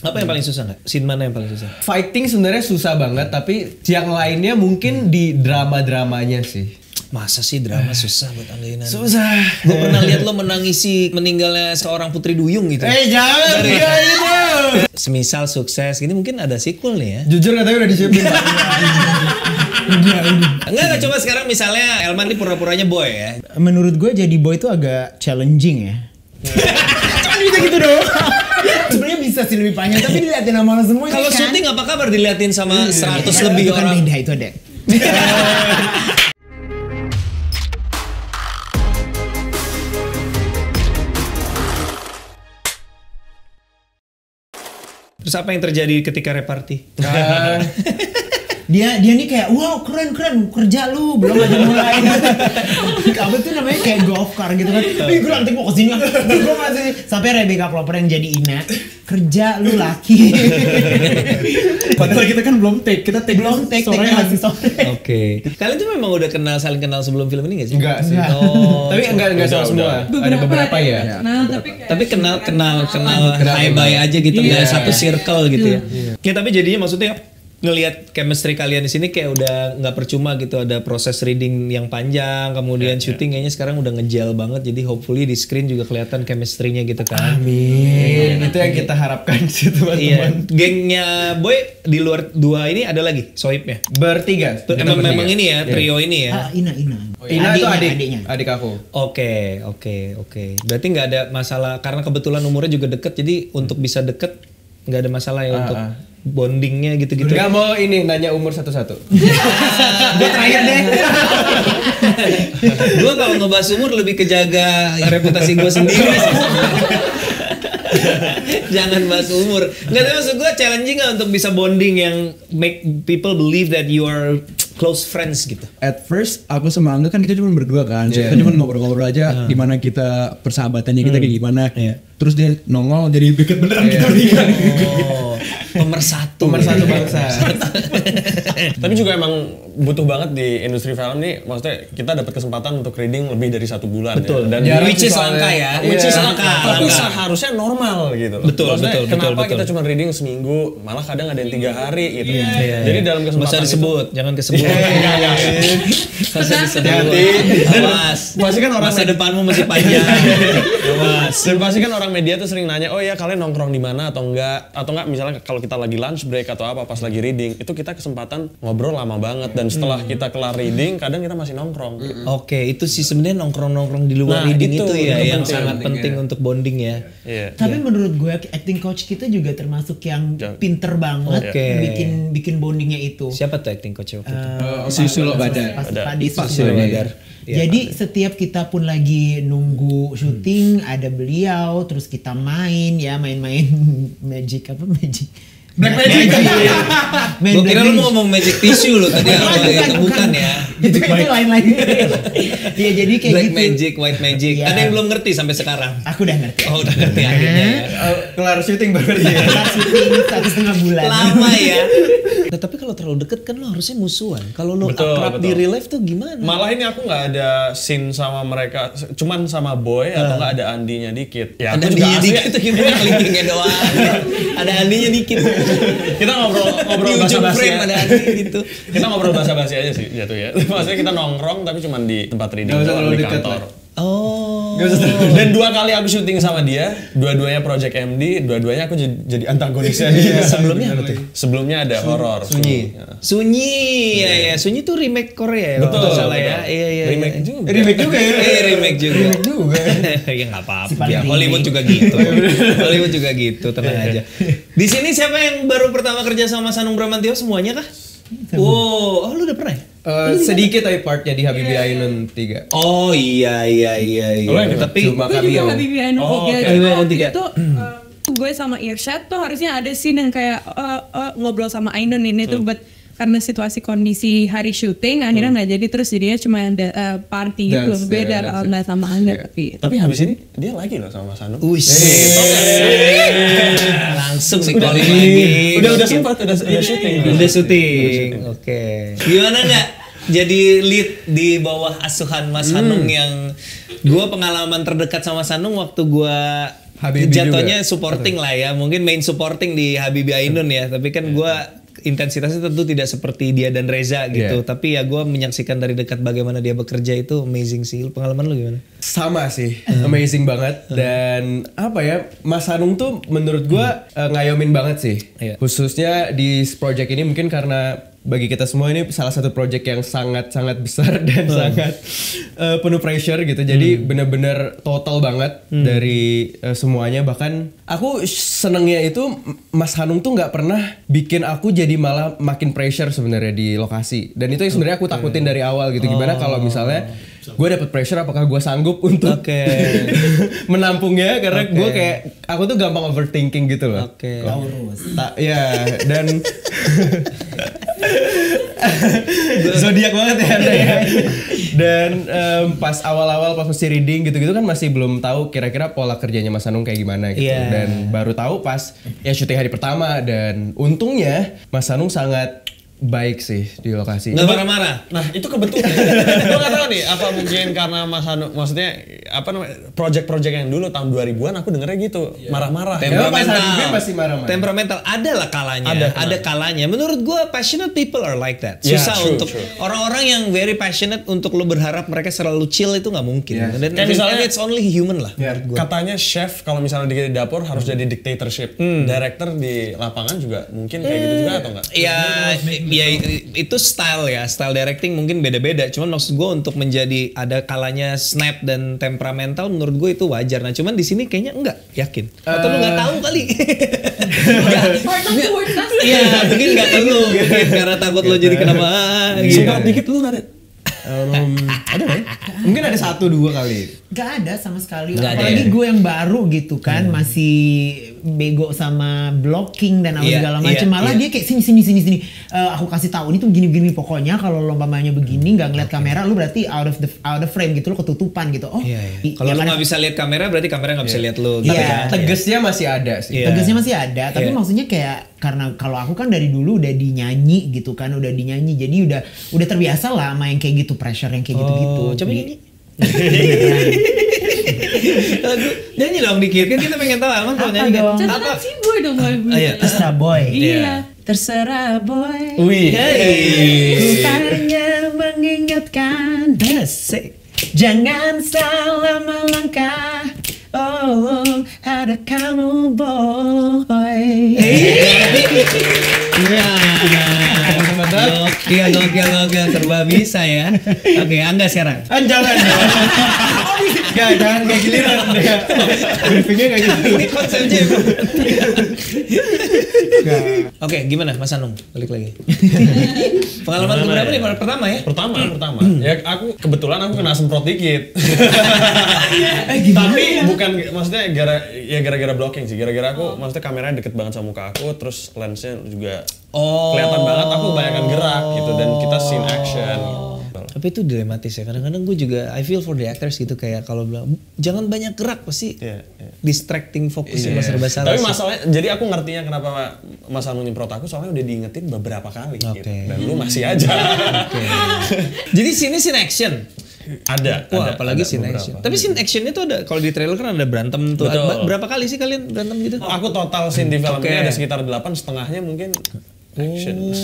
Apa yang paling susah nggak? Scene mana yang paling susah? Fighting sebenarnya susah banget, tapi yang lainnya mungkin di drama-dramanya sih. Masa sih drama susah buat Angga Inani? Susah. Gue pernah lihat lo menangisi meninggalnya seorang putri duyung gitu. Jangan dia itu. Semisal sukses gini mungkin ada sequel nih ya. Jujur katanya udah disiapin. Enggak, coba sekarang misalnya Elman nih pura-puranya boy ya. Menurut gue jadi boy itu agak challenging ya. Cuma bisa gitu doang. Sebenarnya bisa sih lebih panjang, tapi diliatin sama lo semua. Kalau syuting apa kabar diliatin sama 100 lebih itu kan orang? beda, itu ada. Terus apa yang terjadi ketika reparty? Dia nih kayak wow keren kerja lu belum aja mulai. Apa tuh namanya kayak golf car gitu kan. Gue nanti mau kesini. Gue masih sampai Rebecca Clover yang jadi Ina kerja lu laki. Padahal kita kan belum take sore masih sore. Oke. Kalian tuh memang udah saling kenal sebelum film ini gak sih? Enggak sih. Oh. Tapi enggak semua. Ada beberapa ya. Nah, Tapi kenal high bye aja gitu, nggak satu circle gitu ya. Ya tapi jadinya maksudnya ngelihat chemistry kalian di sini kayak udah nggak percuma gitu, ada proses reading yang panjang, kemudian syuting kayaknya sekarang udah ngejel banget, jadi hopefully di screen juga kelihatan chemistry-nya gitu kan. Amin. Itu yang kita harapkan sih teman-teman. Iya. Gengnya Boy di luar dua ini ada lagi Soibnya. Bertiga. Memang ini ya trio ini ya. Ina. Ina itu adiknya. Adik aku. Oke. Berarti nggak ada masalah karena kebetulan umurnya juga deket, jadi untuk bisa deket nggak ada masalah ya untuk bondingnya gitu-gitu. Nggak mau ini nanya umur satu-satu. Gue terakhir deh. Gue kalau ngebahas umur lebih kejaga reputasi gue sendiri. Jangan bahas umur. Nggak tahu, maksud gue challenging nggak untuk bisa bonding yang make people believe that you are close friends gitu. At first aku sama Angga kan kita cuma berdua kan, kita cuma ngobrol-ngobrol aja gimana kita persahabatannya kita kayak gimana. Terus dia nongol jadi deket beneran kita. Pemersatu bangsa. Tapi juga emang butuh banget di industri film nih, maksudnya kita dapat kesempatan untuk reading lebih dari 1 bulan. Betul. Ya. Dan which is langka ya. Which is langka. Tapi seharusnya normal gitu. Betul. Kenapa kita cuma reading seminggu, malah kadang ada yang 3 hari gitu. Jadi dalam kesempatan masa disebut, jangan kesebut. Masa disebut. Awas. Pasti kan orang masa depanmu masih panjang. Awas. Dan pasti kan orang media tuh sering nanya, oh ya kalian nongkrong di mana atau enggak misalnya kalau kita lagi lunch break atau apa pas lagi reading, itu kita kesempatan ngobrol lama banget, dan setelah kita kelar reading kadang kita masih nongkrong. Oke, itu sih sebenarnya nongkrong di luar reading itu ya yang sangat penting untuk bonding ya. Tapi menurut gue acting coach kita juga termasuk yang pinter banget bikin bondingnya itu. Siapa tuh acting coach waktu itu? Susilo Badar. Pak Susilo Badar. Jadi setiap kita pun lagi nunggu syuting ada beliau, terus kita main magic. Black Magic. Gue kira lu mau ngomong magic tissue lo tadi apa itu bukan ya? Itu lain-lain. Iya jadi kayak Black gitu. Magic, White Magic. Ada yang belum ngerti sampai sekarang. Aku udah ngerti. Oh udah ngerti akhirnya ya. Kelar syuting baru ngerti. Kelar syuting 1,5 bulan. Lama ya. Nah, tapi kalau terlalu deket kan lo harusnya musuhan. Kalau lo akrab di real life tuh gimana? Malah ini aku nggak ada scene sama mereka, cuman sama Boy atau nggak ada Andinya dikit. Ya, ada Andinya dikit tuh gimana linkingnya doang. Ada Andinya dikit. Kita ngobrol basa-basi ada Andi gitu. Kita ngobrol basa-basi aja sih jatuh ya. Maksudnya kita nongkrong tapi cuma di tempat reading doang di kantor. Oh. Dan 2 kali aku syuting sama dia, dua-duanya Project MD, dua-duanya aku jadi antagonisnya dia. Sebelumnya apa tuh? Sebelumnya ada horor. Sunyi, ya. Sunyi tuh remake Korea ya. Betul. Salah ya. Iya. Remake juga. Remake juga ya. Remake juga. Ya nggak apa-apa. Ya, Hollywood juga gitu. Hollywood juga gitu, tenang aja. Di sini siapa yang baru pertama kerja sama Sanung Bramantio, semuanya kah? Wow, lu udah pernah ya? Sedikit tapi partnya di Habibie Ainun 3. Oh iya. Tapi cuma Gue juga Habibie Ainun 3. Itu gue sama Irsyad tuh harusnya ada scene yang kayak ngobrol sama Ainun ini tuh, but karena situasi kondisi hari syuting akhirnya nggak jadi, terus jadinya cuma ada party gitu. Beda nggak sama Angga. Tapi habis ini dia lagi loh sama Mas Hanum. Langsung sih calling lagi. Udah sempat udah syuting. Oke. Gimana nggak jadi lead di bawah asuhan Mas Hanung yang gue pengalaman terdekat sama Mas Hanung waktu gue Habibie jatuhnya juga. supporting lah ya, mungkin main supporting di Habibie Ainun ya, tapi kan gue intensitasnya tentu tidak seperti dia dan Reza gitu, tapi ya gue menyaksikan dari dekat bagaimana dia bekerja itu amazing sih. Pengalaman lu gimana? Sama sih, amazing banget. Dan apa ya, Mas Hanung tuh menurut gua ngayomin banget sih. Iya. Khususnya di project ini mungkin karena bagi kita semua ini salah satu project yang sangat-sangat besar dan sangat penuh pressure gitu. Jadi bener-bener total banget dari semuanya. Bahkan aku senengnya itu Mas Hanung tuh nggak pernah bikin aku jadi malah makin pressure sebenarnya di lokasi. Dan itu yang sebenarnya aku takutin dari awal gitu. Gimana kalau misalnya gue dapet pressure, apakah gue sanggup untuk menampungnya, karena gue kayak aku tuh gampang overthinking gitu loh. Ya, dan zodiak banget ya Anda ya. Dan pas awal-awal pas mesti reading gitu-gitu kan masih belum tahu kira-kira pola kerjanya Mas Hanung kayak gimana gitu. Dan baru tahu pas ya syuting hari pertama, dan untungnya Mas Hanung sangat baik sih di lokasi. Nggak marah-marah. Nah itu kebetulan. Gue nggak tahu nih apa mungkin karena Mas Hanung, maksudnya apa namanya project-project yang dulu tahun 2000-an aku dengernya gitu marah-marah. Temperamental ada lah kalanya. Ada kalanya. Menurut gue passionate people are like that. Susah untuk orang-orang yang very passionate untuk lo berharap mereka selalu chill itu nggak mungkin. Dan kayak misalnya it's only human lah. Katanya chef kalau misalnya di dapur harus jadi dictatorship. Director di lapangan juga mungkin kayak gitu juga atau enggak? Ya itu style ya, style directing mungkin beda-beda. Cuman maksud gue untuk menjadi ada kalanya snap dan temperamental, menurut gue itu wajar. Nah cuman di sini kayaknya enggak, yakin? Atau lu nggak tahu kali? Iya, mungkin nggak ke lu, karena takut lo jadi kenapa? Singkat dikit lu nggak ada? Ada nggak? Mungkin ada 1-2 kali. Gak ada sama sekali. Gak ada Apalagi ya? gue yang baru gitu kan, masih bego sama blocking dan segala macam. Malah dia kayak sini. Aku kasih tahu ini tuh gini pokoknya kalau lompamanya begini nggak ngeliat kamera, lu berarti out of frame gitu, lu ketutupan gitu. Oh, kalau lu nggak bisa lihat kamera, berarti kamera nggak bisa lihat lu. Iya. Gitu kan? Tegesnya masih ada sih. Tegasnya masih ada, tapi maksudnya kayak karena kalau aku kan dari dulu udah dinyanyi gitu kan, jadi udah terbiasa lah sama yang kayak gitu, pressure yang kayak gitu-gitu. Coba nyanyi. Nyanyi dong dikit, kan kita pengen tahu Alman kalau nyanyi kan. Catatan si boy dong lagunya. Terserah boy. Iya. Terserah boy. Wih. Ku hanya mengingatkan, jangan salah melangkah. Oh, ada kamu boy. Gokil, serba bisa ya. Oke, Angga sekarang. Jangan kayak giliran. Briefingnya kayak gitu. Ini konsepnya. Oke, gimana Mas Hanung? Balik lagi. Pengalaman berapa nih? Pertama ya? Pertama. Ya aku kebetulan kena semprot dikit. Tapi bukan maksudnya gara-gara blocking sih. Gara-gara aku maksudnya kameranya deket banget sama muka aku, terus lensnya juga kelihatan banget aku kebanyakan gerak gitu, dan kita scene action. Tapi itu dilematis ya. Kadang-kadang gue juga I feel for the actors gitu, kayak kalau bilang jangan banyak gerak pasti distracting fokus sama serba salah. Tapi masalahnya jadi aku ngertinya kenapa Mas Hanung nyemprot aku, soalnya udah diingetin beberapa kali gitu. Dan lu masih aja. Jadi scene action. Ada. Apalagi scene action. Tapi scene action itu ada, kalau di trailer kan ada berantem tuh. Berapa kali sih kalian berantem gitu? Aku total scene di filmnya ada sekitar 8, setengahnya mungkin action.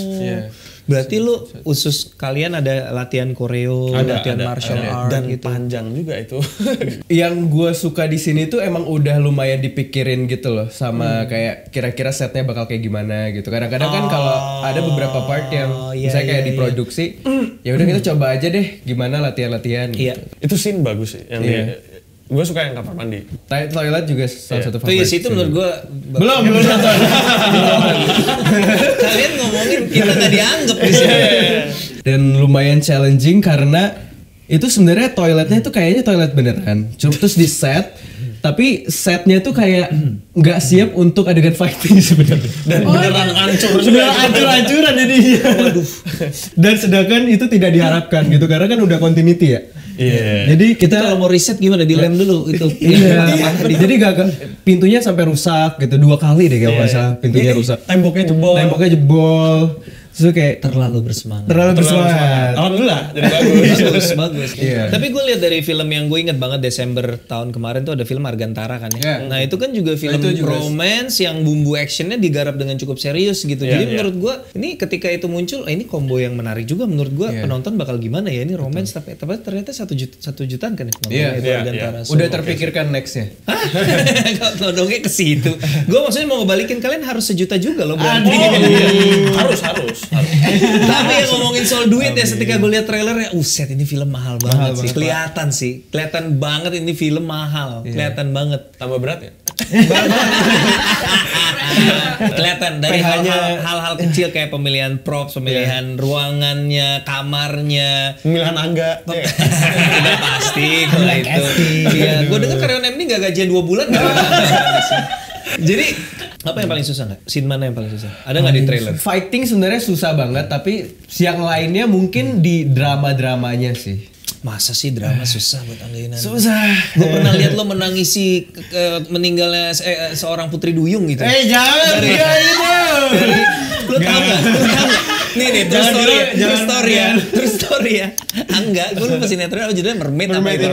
Berarti lu usus kalian ada latihan koreo, latihan martial art dan gitu. Panjang juga itu. Yang gue suka di sini tuh emang udah lumayan dipikirin gitu loh, sama kayak kira-kira setnya bakal kayak gimana gitu. Kadang-kadang kan kalau ada beberapa part yang misalnya kayak diproduksi, ya udah kita coba aja deh gimana latihan-latihan. Iya. Gitu. Itu scene bagus sih. Yang gue suka yang kamar mandi. Toilet juga salah satu favorit. Itu menurut gue belum nonton. Kalian ngomongin kita nggak dianggap di sini. Dan lumayan challenging karena itu sebenarnya toiletnya tuh kayaknya toilet beneran. Terus di set, tapi setnya tuh kayak nggak siap untuk adegan fighting sebenarnya. Dan beneran hancur. Beneran hancur-hancuran jadinya. Waduh. Dan sedangkan itu tidak diharapkan gitu, karena kan udah continuity ya. Iya. Jadi kita kalau mau riset gimana, dilem dulu itu. Iya. Jadi pintunya sampai rusak gitu 2 kali deh kalau nggak salah, pintunya rusak. Temboknya jebol. So kayak Terlalu bersemangat. terlalu bersemangat. Alhamdulillah, jadi bagus. bagus. Iya. Tapi gue lihat dari film yang gue inget banget Desember tahun kemarin tuh ada film Argantara kan ya. Iya. Nah itu kan juga film itu juga. romance yang bumbu actionnya digarap dengan cukup serius gitu. Iya, Jadi iya. menurut gue ini ketika itu muncul, ini combo yang menarik juga menurut gue. Iya. Penonton bakal gimana ya ini romance tapi ternyata 1 jutaan kan ya penontonnya Iya, itu iya, Argantara. iya. So, Udah terpikirkan nextnya. kalau nodongnya ke situ. Gue maksudnya mau ngebalikin kalian harus 1 juta juga loh. harus. Tapi yang ngomongin soal duit ya, ketika gue lihat trailernya, uset ini film mahal banget sih. Kelihatan banget ini film mahal, kelihatan banget. Tambah berat ya? Kelihatan dari hal-hal kecil kayak pemilihan props, pemilihan ruangannya, kamarnya. Pemilihan Angga. Udah pasti kalau itu. Iya, gue dengar karyawan ini nggak gajian 2 bulan. Jadi apa yang paling susah nggak? Scene mana yang paling susah? Ada nggak di trailer? Fighting sebenarnya susah banget, tapi yang lainnya mungkin di drama-dramanya sih. Masa sih drama susah buat Angga Yunanda? Susah. Gue pernah lihat lo menangisi meninggalnya seorang putri duyung gitu. Jangan Lo tau gak? Nih, true story ya. Angga, gue lupa sinetron apa judulnya Mermaid apa itu.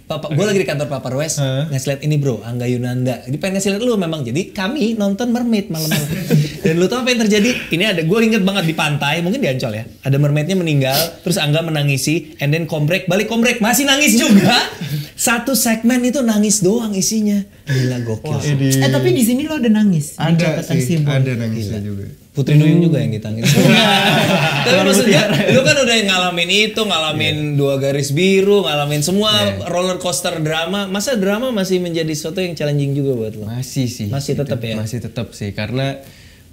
Papa, gue lagi di kantor Papa Rues, ngasih liat ini bro, Angga Yunanda. Jadi pengen ngasih liat lu memang. Jadi kami nonton Mermaid malam-malam. Dan lu tau apa yang terjadi? Ini ada, gue inget banget di pantai, mungkin di Ancol ya. Ada mermaidnya meninggal, terus Angga menangisi, and then kombrek, masih nangis juga. 1 segmen itu nangis doang isinya. Gila gokil. Tapi di sini lo ada nangis. Di Ada catatan sih, Boy. ada nangisnya juga. Putri Duyung juga yang ditangis. Tapi maksudnya lu kan udah ngalamin 2 garis biru, ngalamin semua roller coaster drama. Masa drama masih menjadi sesuatu yang challenging juga buat lo? Masih sih. Masih tetap ya? Masih tetap sih, karena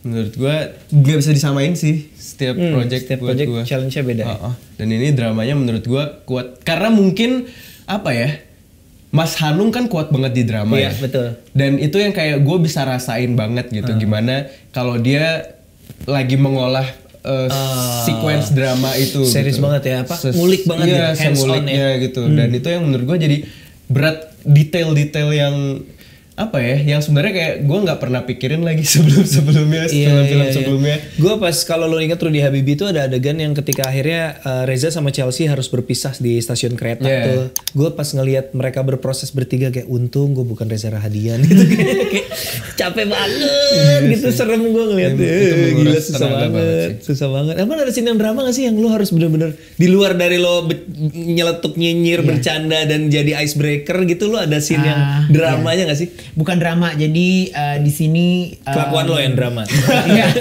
menurut gua nggak bisa disamain sih setiap project setiap buat project gua. challenge-nya beda. Dan ini dramanya menurut gua kuat karena mungkin apa ya? Mas Hanung kan kuat banget di drama Iya, ya. betul. Dan itu yang kayak gue bisa rasain banget gitu gimana kalau dia lagi mengolah sequence drama itu. Serius gitu. banget ya, apa? Ngulik banget iya, ya, hands on nguliknya ya. gitu. Dan itu yang menurut gue jadi berat detail-detail yang apa ya, yang sebenarnya kayak gue nggak pernah pikirin lagi sebelum-sebelumnya, film-film sebelumnya. Gue pas kalau lo ingat Rudy Habibie itu ada adegan yang ketika akhirnya Reza sama Chelsea harus berpisah di stasiun kereta tuh. Gue pas ngelihat mereka berproses bertiga kayak untung gue bukan Reza Rahadian gitu kayak capek banget gitu, serem gue ngeliat. Gila susah banget. Emang ada scene yang drama gak sih yang lo harus bener-bener di luar dari lo nyeletuk nyinyir bercanda dan jadi icebreaker gitu, lo ada scene yang dramanya gak sih? Bukan drama, jadi di sini Kelakuan lo yang drama. Iya.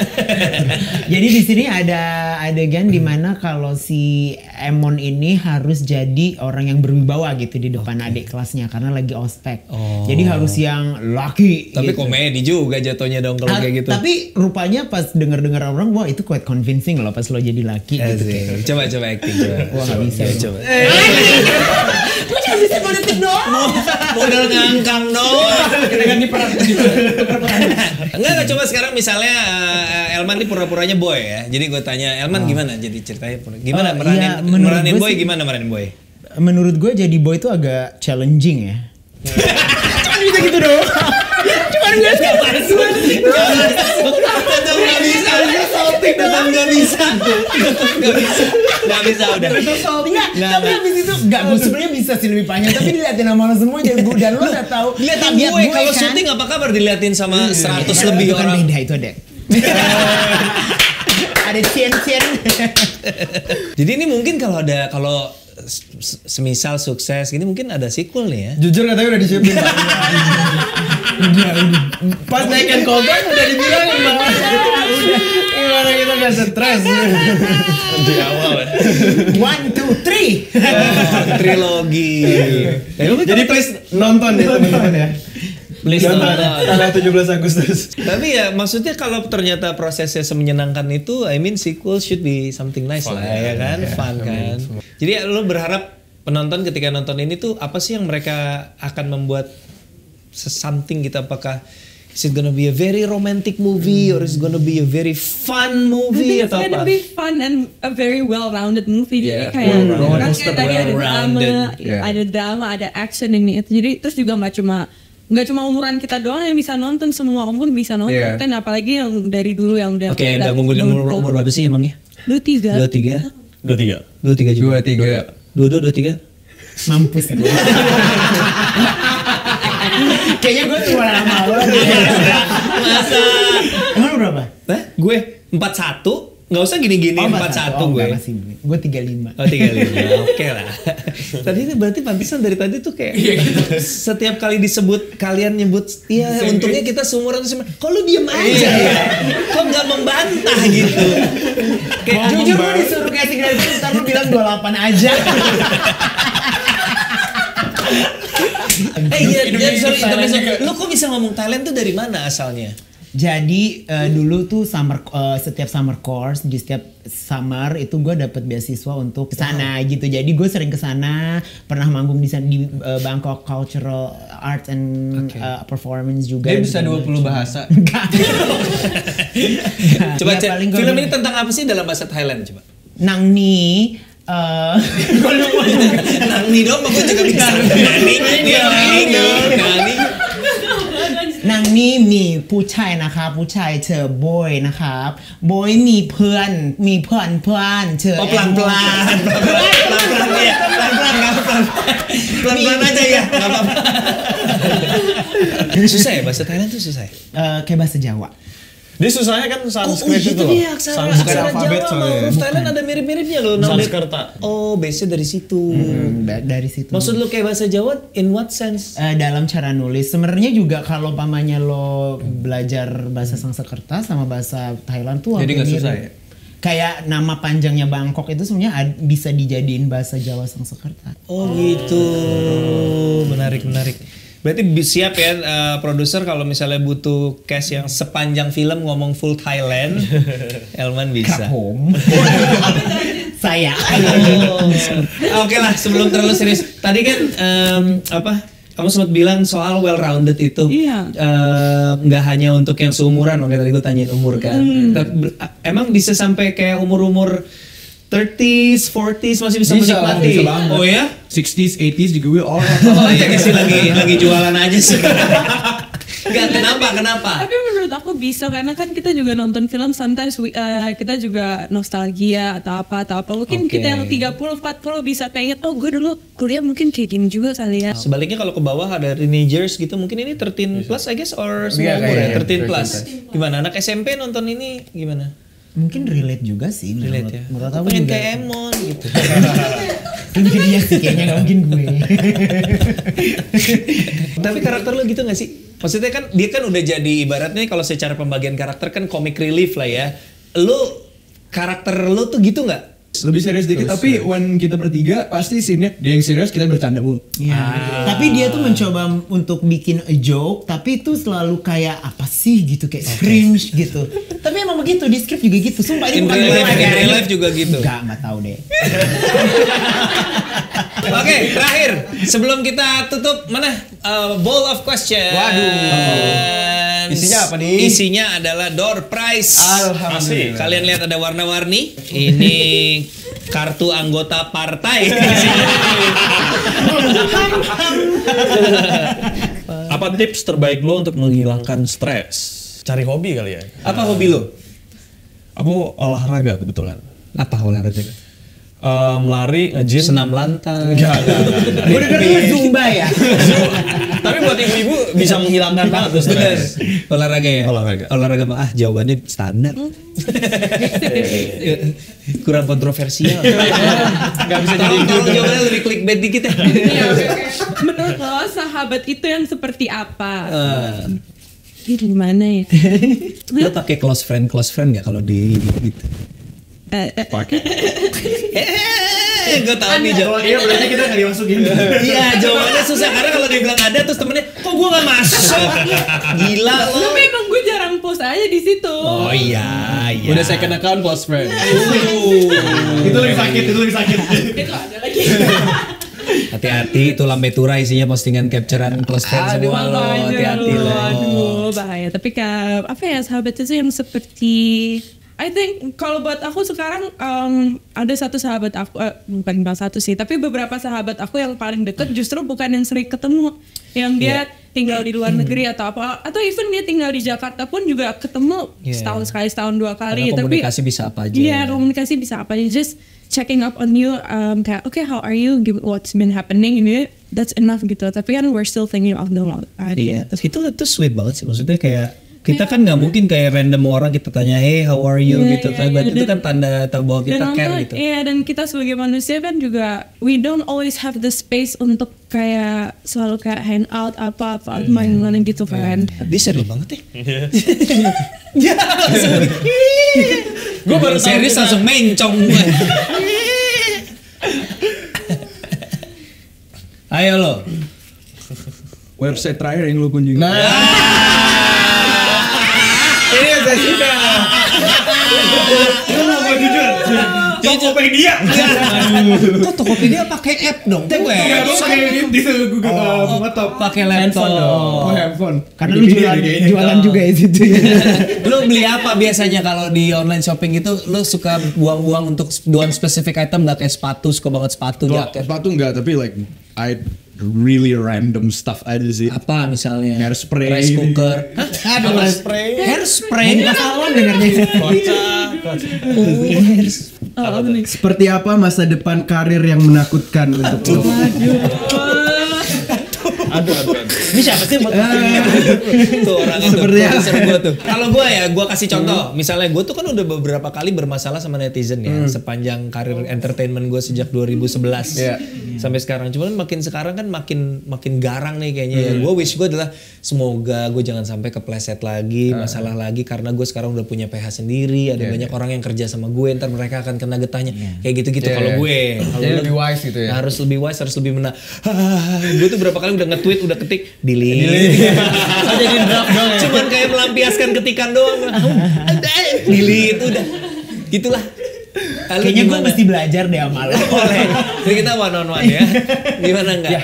Jadi di sini ada adegan di mana kalau si Emon ini harus jadi orang yang berwibawa gitu di depan adik kelasnya karena lagi ospek. Jadi harus yang laki. Tapi gitu. komedi juga jatuhnya dong kalau kayak gitu. Tapi rupanya pas denger-dengar orang, wah itu quite convincing loh pas lo jadi laki gitu. Asik. Coba acting coba. Wah nggak bisa. Coba. Gue cuma bisa politik doang. Modal ngangkang doang. Kita ganti peran. Enggak coba sekarang misalnya Elman ini pura-puranya boy ya. Jadi gue tanya Elman gimana jadi ceritanya? Gimana meranin boy, gimana meranin boy? Menurut gue jadi boy itu agak challenging ya. Cuma bisa gitu doang. Cuma bisa Nggak bisa udah. Tapi abis itu gue sebenarnya bisa sih lebih panjang. Tapi diliatin sama lo semua dan lo udah tahu. Liatin tabiat gue kalau kan. syuting apa kabar diliatin sama 100 lebih Itu kan orang. beda itu ada. Ada cien-cien. Jadi ini mungkin kalau semisal sukses gini mungkin ada sequel nih ya. Jujur katanya udah disiapin. Pas naikin kontrak udah dibilangin bahwa gimana kita gak stres. Di awal ya. 1, 2, 3. Trilogi. Jadi please nonton ya teman-teman ya. Please nonton. Tanggal 17 Agustus. Tapi ya maksudnya kalau ternyata prosesnya semenyenangkan itu, I mean sequel should be something nice lah ya kan, fun kan. Jadi lo berharap penonton ketika nonton ini tuh apa sih yang mereka akan membuat something gitu, apakah is it gonna be a very romantic movie or is it gonna be a very fun movie I think it's atau gonna apa? be fun and a very well-rounded movie. Yeah, Jadi kayak well-rounded. kan kayak tadi ada drama, Well-rounded. ada drama, ada action ini itu. Jadi terus juga nggak cuma nggak cuma umuran kita doang yang bisa nonton, semua umur bisa nonton. Apalagi yang dari dulu yang udah. Oke, udah umur berapa sih emangnya? 23. 23 juga. 23. Mampus gue. Kayaknya gue tua lama lo. Masa? Emang lu berapa? Gue 41. Nggak usah gini-gini 41 gue. Gue 35. Oh 35, oke lah. Tadi itu berarti pantesan dari tadi tuh kayak setiap kali disebut kalian nyebut, iya untungnya kita seumuran tuh sama. Kok lu diem aja ya? Kok nggak membantah gitu? Kayak jujur gue disuruh casting dari itu, ntar lu bilang 28 aja. Iya, sorry, lu kok bisa ngomong Thailand tuh dari mana asalnya? Jadi dulu tuh setiap summer course di setiap summer itu gue dapet beasiswa untuk kesana gitu. Jadi gue sering kesana, pernah manggung di Bangkok Cultural Arts and Performance juga. Dia bisa 20 bahasa. Coba cek film ini tentang apa sih dalam bahasa Thailand coba? Nang ni Nang ni dong, aku juga bisa.นางนี่มีผู้ชายนะคะผู้ชายเชื่อโบยนะครับโบยมีเพื่อนเชื่อ pelan aja ya, nggak apa-apa. Susah ya bahasa Thailand tuh susah. Kayak bahasa Jawa. Dia susahnya kan Sanskrit itu loh. Dia aksara Jawa sama huruf Thailand ada mirip-miripnya loh. Sanskerta. Oh, base-nya dari situ. Dari situ. Maksud lu kayak bahasa Jawa in what sense? Dalam cara nulis. Sebenarnya juga kalau pamannya lo belajar bahasa Sanskerta sama bahasa Thailand tuh jadi nggak susah ya? Kayak nama panjangnya Bangkok itu sebenarnya bisa dijadiin bahasa Jawa Sanskerta. Oh gitu. Menarik. Berarti siap ya produser kalau misalnya butuh cast yang sepanjang film ngomong full Thailand, Elman bisa. Saya. Oke lah, sebelum terlalu serius. Tadi kan kamu sempat bilang soal well rounded itu. Iya. Nggak hanya untuk yang seumuran, makanya tadi gue tanyain umur kan. Emang bisa sampai kayak umur 30s, 40s masih bisa menikmati? Bisa banget. Oh ya? 60s, 80s juga gue Oh iya sih lagi jualan aja sih. Enggak, kenapa? Tapi menurut aku bisa, karena kan kita juga nonton film sometimes kita juga nostalgia atau apa. Mungkin kita yang 30, 40 bisa kayak oh gue dulu kuliah mungkin kayak gini juga kali ya. Sebaliknya kalau ke bawah ada teenagers gitu, mungkin ini 13 plus I guess or semua umur ya? 13 plus. Gimana anak SMP nonton ini gimana? Mungkin relate juga sih. Relate ya? Menurut aku pengen juga. kayak Emon gitu. Itu dia sih kayaknya gak mungkin gue. Tapi karakter lo gitu gak sih? Maksudnya kan dia kan udah jadi ibaratnya kalau secara pembagian karakter kan comic relief lah ya. Karakter lo tuh gitu gak? Lebih serius dikit, tapi when kita bertiga pasti scene-nya dia yang serius, kita bercanda mulu. Iya. Tapi dia tuh mencoba untuk bikin a joke, tapi itu selalu kayak apa sih gitu, kayak cringe gitu. Tapi emang begitu di script juga gitu. Sumpah ini bukan in real life juga gitu. Enggak tahu deh. Oke, terakhir sebelum kita tutup mana bowl of question. Waduh. Isinya apa nih? Isinya adalah door prize. Alhamdulillah. Kalian lihat ada warna-warni. Ini kartu anggota partai. Apa tips terbaik lo untuk menghilangkan stres? Cari hobi kali ya. Apa hobi lo? Aku olahraga kebetulan. Apa olahraga? Lari, nge-gym. Senam lantai. Enggak. Gue dengernya Zumba ya. Tapi buat ibu-ibu bisa menghilangkan banget tuh stres. Olahraga ya? Olahraga mah jawabannya standar. Kurang kontroversial. Gak bisa jadi Tolong jawabannya lebih clickbait dikit ya. Menurut lo sahabat itu yang seperti apa? Ini gimana ya? Lo pakai close friend nggak kalau di gitu? Pakai. Gue tahu nih jawabannya. Iya berarti kita nggak dimasukin. Iya jawabannya susah karena kalau dia bilang ada terus temennya kok gue nggak masuk. Gila lo. Tapi emang gue jarang post aja di situ. Oh iya. Udah second account close friend. Itu lebih sakit. Itu ada lagi. Hati-hati itu lambe tura isinya postingan capturean close friend semua lo. Hati-hati lo. Aduh bahaya. Tapi apa ya sahabat itu yang seperti I think kalau buat aku sekarang ada satu sahabat aku bukan satu sih tapi beberapa sahabat aku yang paling deket justru bukan yang sering ketemu yang dia tinggal di luar negeri atau apa, atau even dia tinggal di Jakarta pun juga ketemu setahun sekali, setahun 2 kali. Karena komunikasi bisa apa aja. Iya, komunikasi bisa apa aja. Just checking up on you, kayak okay, how are you? What's been happening ini, that's enough gitu. Tapi kan we're still thinking of them all. Iya, itu sweet banget sih. Maksudnya kayak kita kan nggak mungkin kayak random orang kita tanya, hey how are you gitu. Berarti itu kan tanda bahwa kita care gitu. Iya, dan kita sebagai manusia kan juga we don't always have the space untuk kayak selalu kayak hang out apa main-main gitu kan. Dia serius banget ya. Gue baru serius langsung mencong gue. Ayo lo. Website terakhir yang lu kunjungi. Ini yang saya suka. Lu mau jujur? Tokopedia. Kok Tokopedia pakai app dong? Pakai di Google laptop. Pakai laptop dong. Handphone. Karena lu jualan juga ya situ. Lu beli apa biasanya kalau di online shopping itu? Lu suka buang-buang untuk one specific item, nggak kayak sepatu, suka banget sepatu, jaket? Sepatu enggak, tapi like I really random stuff aja sih. Apa misalnya? Hairspray. Rice cooker. Hairspray. Masalah dengarnya. Seperti apa masa depan karir yang menakutkan untuk lo? Aduh. Ini siapa sih buat tuh orang itu gua tuh. Kalau gue ya, gue kasih contoh. Misalnya gue tuh kan udah beberapa kali bermasalah sama netizen ya sepanjang karir entertainment gue sejak 2011 sampai sekarang. Cuman makin sekarang kan makin garang nih kayaknya ya. Gue wish gue adalah semoga gue jangan sampai kepleset lagi, masalah lagi karena gue sekarang udah punya PH sendiri. Ada banyak orang yang kerja sama gue, ntar mereka akan kena getahnya. Kayak gitu-gitu kalau gue. Jadi lebih wise gitu ya. Harus lebih wise, harus lebih gue tuh berapa kali udah nge-tweet, udah ketik delete. Jadi draft dong ya. Cuman kayak melampiaskan ketikan doang. Delete udah. Gitulah. Kayaknya gue mesti belajar deh sama lo. Boleh. Jadi kita one on one ya. Gimana enggak? Ya,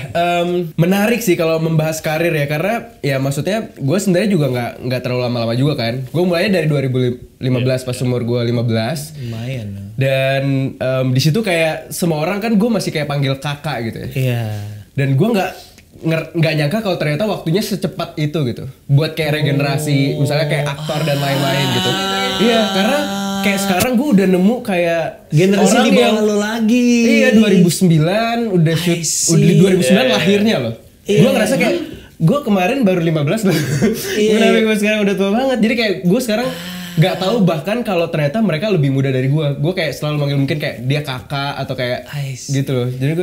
menarik sih kalau membahas karir ya, karena ya maksudnya gue sebenarnya juga nggak terlalu lama-lama juga kan. Gue mulainya dari 2015 pas umur gue 15. Lumayan. Dan di situ kayak semua orang kan gue masih kayak panggil kakak gitu ya. Iya. Dan gue nggak nyangka kalau ternyata waktunya secepat itu gitu. Buat kayak regenerasi, misalnya kayak aktor dan lain-lain gitu. Iya, karena kayak sekarang gue udah nemu kayak generasi orang di bawah yang lo lagi. Iya, 2009 udah shoot, udah 2009 lahirnya loh. Gue ngerasa kayak gue kemarin baru 15 loh. Kenapa gue sekarang udah tua banget. Jadi kayak gue sekarang nggak tahu bahkan kalau ternyata mereka lebih muda dari gue. Gue kayak selalu manggil mungkin kayak dia kakak atau kayak gitu loh. Jadi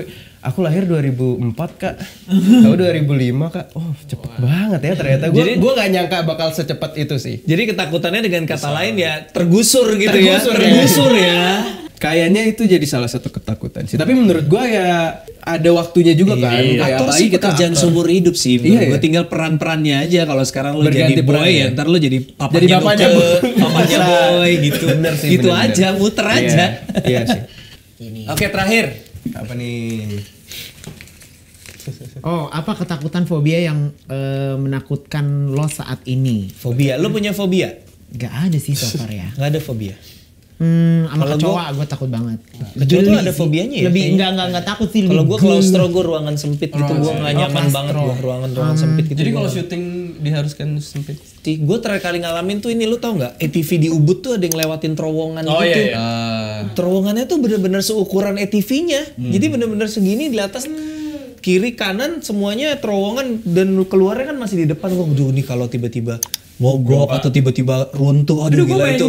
aku lahir 2004 kak, kamu 2005 kak. Oh cepet banget ya ternyata. Gue nggak nyangka bakal secepat itu sih. Jadi ketakutannya dengan kata lain ya tergusur gitu Tergusur ya. Kayaknya itu jadi salah satu ketakutan sih. Tapi menurut gue ya ada waktunya juga kan. Kayak Aktor sih pekerjaan seumur hidup sih. Gue tinggal peran-perannya aja. Kalau sekarang lo jadi boy ya, ntar lo jadi papanya papanya boy gitu. Bener sih. Gitu aja, muter aja. Iya sih. Oke, terakhir. Apa nih? Oh, apa ketakutan fobia yang menakutkan lo saat ini? Fobia. Lo punya fobia? Gak ada sih so far ya. Gak ada fobia. Sama kecoa gue takut banget. Kecoa tuh ada fobianya ya? Lebih enggak takut sih. Kalau gue claustro, gue ruangan sempit gitu, gue nggak nyaman banget gue ruangan sempit gitu. Jadi kalau syuting diharuskan sempit. Gue terakhir kali ngalamin tuh ini, lu tau nggak? ATV di Ubud tuh ada yang lewatin terowongan gitu. Terowongannya tuh bener-bener seukuran ATV-nya. Jadi bener-bener segini di atas. Kiri kanan semuanya terowongan dan keluarnya kan masih di depan. Gue nih kalau tiba-tiba mogok atau tiba-tiba runtuh, aduh gila itu.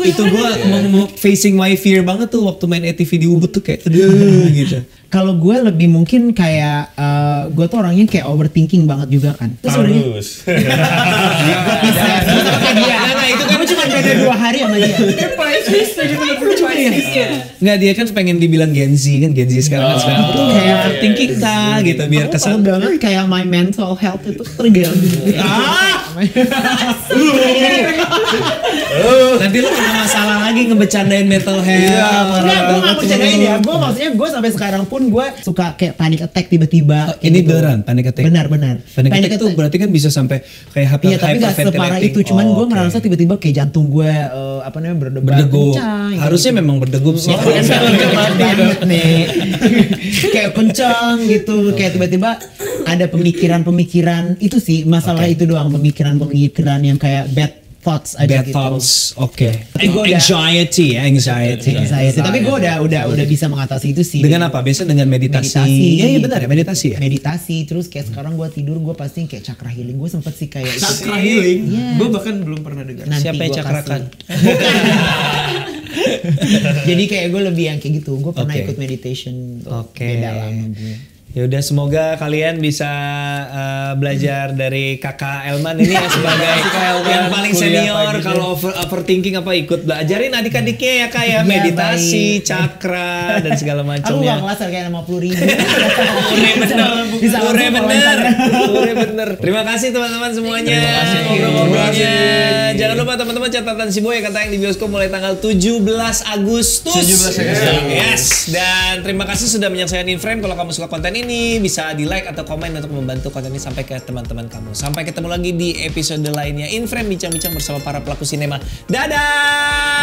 Itu gue facing my fear banget tuh waktu main ATV di Ubud tuh kayak aduh gitu. Kalau gue lebih mungkin kayak gue tuh orangnya kayak overthinking banget juga kan. Harus. Nah itu kan cuma beda 2 hari sama dia. Nggak, dia kan pengen dibilang Gen Z kan, Gen Z sekarang kan kayak overthinking gitu biar kesan banget kayak my mental health itu terganggu. Nanti lu punya masalah lagi ngebecandain metalhead. Enggak, gue gak bercandain ya. Gue maksudnya gue sampai sekarang pun gue suka kayak panic attack tiba-tiba. Ini beneran panic attack. Benar. Panic attack itu berarti kan bisa sampai kayak Iya, tapi gak separah itu. Cuman gue ngerasa tiba-tiba kayak jantung gue berdegup. Harusnya memang berdegup sih. Banget nih. Kayak kencang gitu. Kayak tiba-tiba ada pemikiran-pemikiran itu sih. Masalah itu doang, pemikiran-pemikiran yang kayak bad thoughts aja bad gitu. thoughts, oke. Anxiety. Tapi gue udah bisa mengatasi itu sih. Dengan apa? Biasa dengan meditasi. Iya benar ya, meditasi ya. Meditasi, terus kayak sekarang gue tidur gue pasti kayak chakra healing. Gue sempet sih kayak Chakra healing. Gue bahkan belum pernah dengar. Siapa yang cakrakan? Jadi kayak gue lebih yang kayak gitu. Gue pernah ikut meditation. Beda lama gue. Ya udah, semoga kalian bisa belajar dari kakak Elman ini ya, sebagai yang paling senior. Kalau overthinking apa ikut belajarin adik-adiknya ya kak ya, meditasi, cakra dan segala macam aku ya. Aku gak kelas kayak 50.000. Pure bener. Terima kasih teman-teman semuanya. Ngobrol-ngobrolnya. Jangan lupa teman-teman, catatan si Boy kata yang di bioskop mulai tanggal 17 Agustus. Yes. Dan terima kasih sudah menyaksikan In Frame. Kalau kamu suka konten ini bisa di like atau komen untuk membantu konten ini sampai ke teman-teman kamu. Sampai ketemu lagi di episode lainnya In Frame, bincang-bincang bersama para pelaku sinema. Dadah.